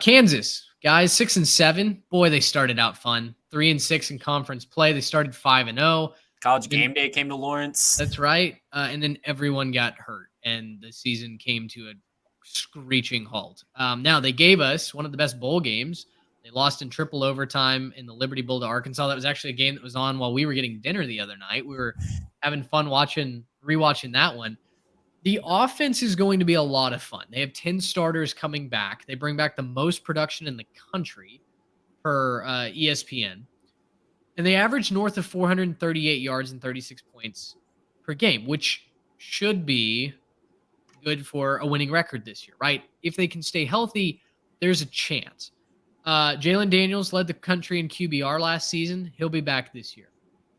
Kansas, guys, 6-7. Boy, they started out fun. 3-6 in conference play. They started 5-0. College game day came to Lawrence. That's right. And then everyone got hurt, and the season came to a screeching halt. Now, they gave us one of the best bowl games. They lost in triple overtime in the Liberty Bowl to Arkansas. That was actually a game that was on while we were getting dinner the other night. We were having fun rewatching that one. The offense is going to be a lot of fun. They have 10 starters coming back. They bring back the most production in the country per ESPN. And they average north of 438 yards and 36 points per game, which should be good for a winning record this year, right? If they can stay healthy, there's a chance. Jalen Daniels led the country in QBR last season. He'll be back this year.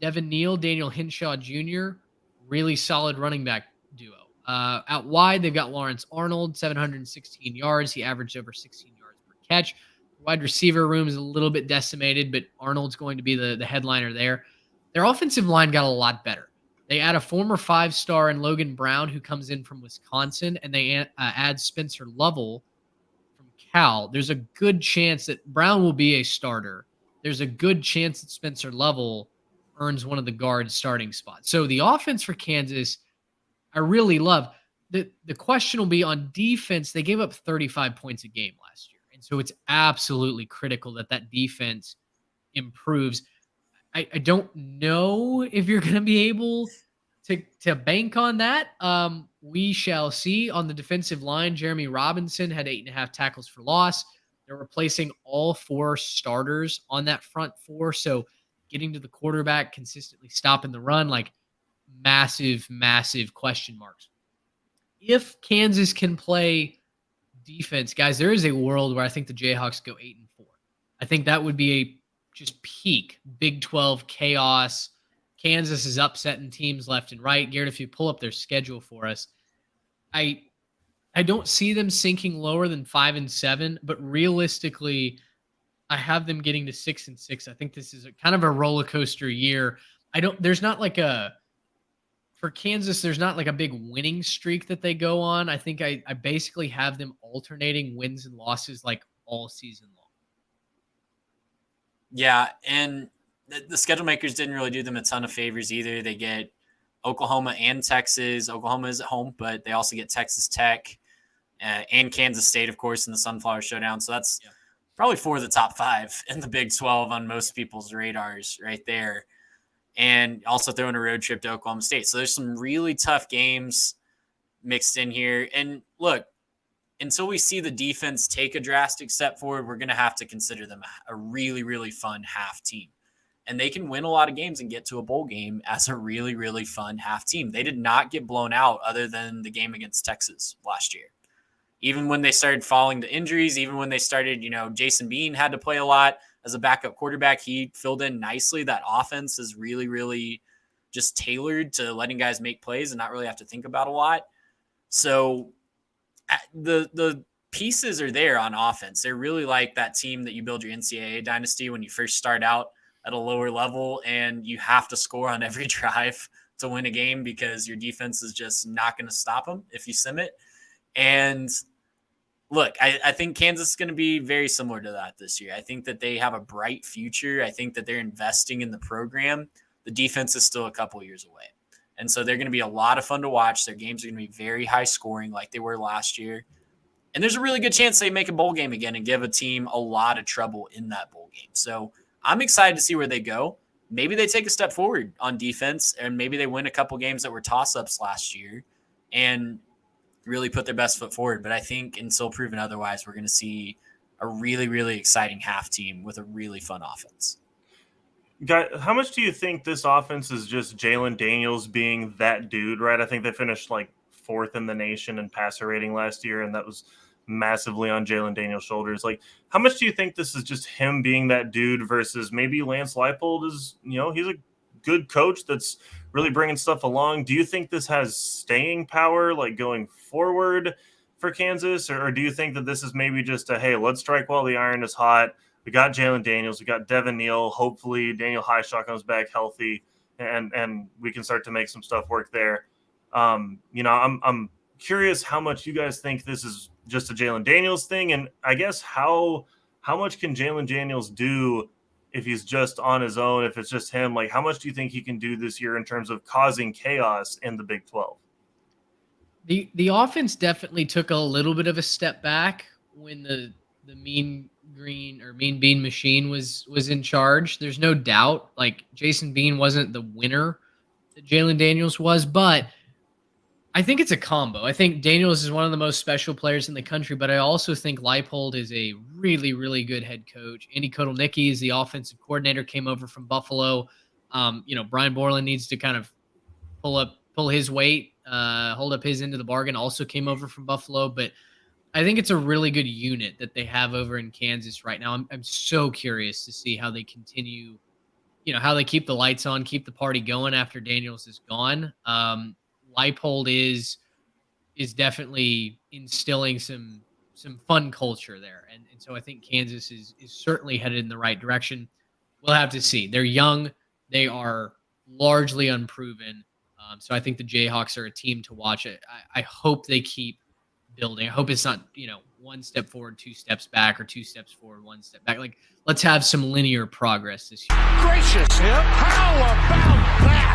Devin Neal, Daniel Hinshaw Jr., really solid running back duo. Out wide, they've got Lawrence Arnold, 716 yards. He averaged over 16 yards per catch. Wide receiver room is a little bit decimated, but Arnold's going to be the headliner there. Their offensive line got a lot better. They add a former 5-star in Logan Brown, who comes in from Wisconsin, and they add Spencer Lovell from Cal. There's a good chance that Brown will be a starter. There's a good chance that Spencer Lovell earns one of the guard starting spots. So the offense for Kansas, I really love. The question will be on defense. They gave up 35 points a game last year. And so it's absolutely critical that defense improves. I don't know if you're going to be able to bank on that. We shall see. On the defensive line, Jeremy Robinson had 8.5 tackles for loss. They're replacing all 4 starters on that front 4. So getting to the quarterback, consistently stopping the run, like massive, massive question marks. If Kansas can play defense, guys, there is a world where I think the Jayhawks go 8-4. I think that would be a just peak Big 12 chaos. Kansas is upsetting teams left and right. Garrett, if you pull up their schedule for us, I don't see them sinking lower than 5-7, but realistically, I have them getting to 6-6. I think this is kind of a roller coaster year. For Kansas, there's not like a big winning streak that they go on. I think I basically have them alternating wins and losses like all season long. Yeah, and the schedule makers didn't really do them a ton of favors either. They get Oklahoma and Texas. Oklahoma is at home, but they also get Texas Tech and Kansas State, of course, in the Sunflower Showdown. So that's probably 4 of the top 5 in the Big 12 on most people's radars right there. And also throwing a road trip to Oklahoma State. So there's some really tough games mixed in here. And look, until we see the defense take a drastic step forward, we're going to have to consider them a really, really fun half team. And they can win a lot of games and get to a bowl game as a really, really fun half team. They did not get blown out other than the game against Texas last year. Even when they started falling to injuries, even when they started, Jason Bean had to play a lot as a backup quarterback, he filled in nicely. That offense is really, really just tailored to letting guys make plays and not really have to think about a lot. So the pieces are there on offense. They're really like that team that you build your NCAA dynasty when you first start out at a lower level and you have to score on every drive to win a game because your defense is just not going to stop them if you sim it. And look, I think Kansas is going to be very similar to that this year. I think that they have a bright future. I think that they're investing in the program. The defense is still a couple years away. And so they're going to be a lot of fun to watch. Their games are going to be very high scoring like they were last year. And there's a really good chance they make a bowl game again and give a team a lot of trouble in that bowl game. So I'm excited to see where they go. Maybe they take a step forward on defense and maybe they win a couple games that were toss-ups last year and really put their best foot forward. But I think until proven otherwise, we're going to see a really, really exciting half team with a really fun offense. Guy, how much do you think this offense is just Jalen Daniels being that dude, right? I think they finished like 4th in the nation in passer rating last year, and that was massively on Jalen Daniels' shoulders. Like, how much do you think this is just him being that dude versus maybe Lance Leipold is, he's a good coach that's really bringing stuff along. Do you think this has staying power, like going forward for Kansas? Or do you think that this is maybe just hey, let's strike while the iron is hot. We got Jalen Daniels. We got Devin Neal. Hopefully Daniel Highshaw comes back healthy and we can start to make some stuff work there. I'm curious how much you guys think this is just a Jalen Daniels thing? And I guess how much can Jalen Daniels do if he's just on his own, if it's just him? Like, how much do you think he can do this year in terms of causing chaos in the Big 12? The offense definitely took a little bit of a step back when the mean green or mean bean machine was in charge. There's no doubt. Like, Jason Bean wasn't the winner that Jalen Daniels was, but I think it's a combo. I think Daniels is one of the most special players in the country, but I also think Leipold is a really, really good head coach. Andy Kotelnicki is the offensive coordinator, came over from Buffalo. Brian Borland needs to kind of pull his weight, hold up his end of the bargain. Also came over from Buffalo, but I think it's a really good unit that they have over in Kansas right now. I'm so curious to see how they continue, how they keep the lights on, keep the party going after Daniels is gone. Leipold is definitely instilling some fun culture there. And so I think Kansas is certainly headed in the right direction. We'll have to see. They're young. They are largely unproven. So I think the Jayhawks are a team to watch. I hope they keep building. I hope it's not, one step forward, 2 steps back, or 2 steps forward, 1 step back. Like, let's have some linear progress this year. Gracious, how about that?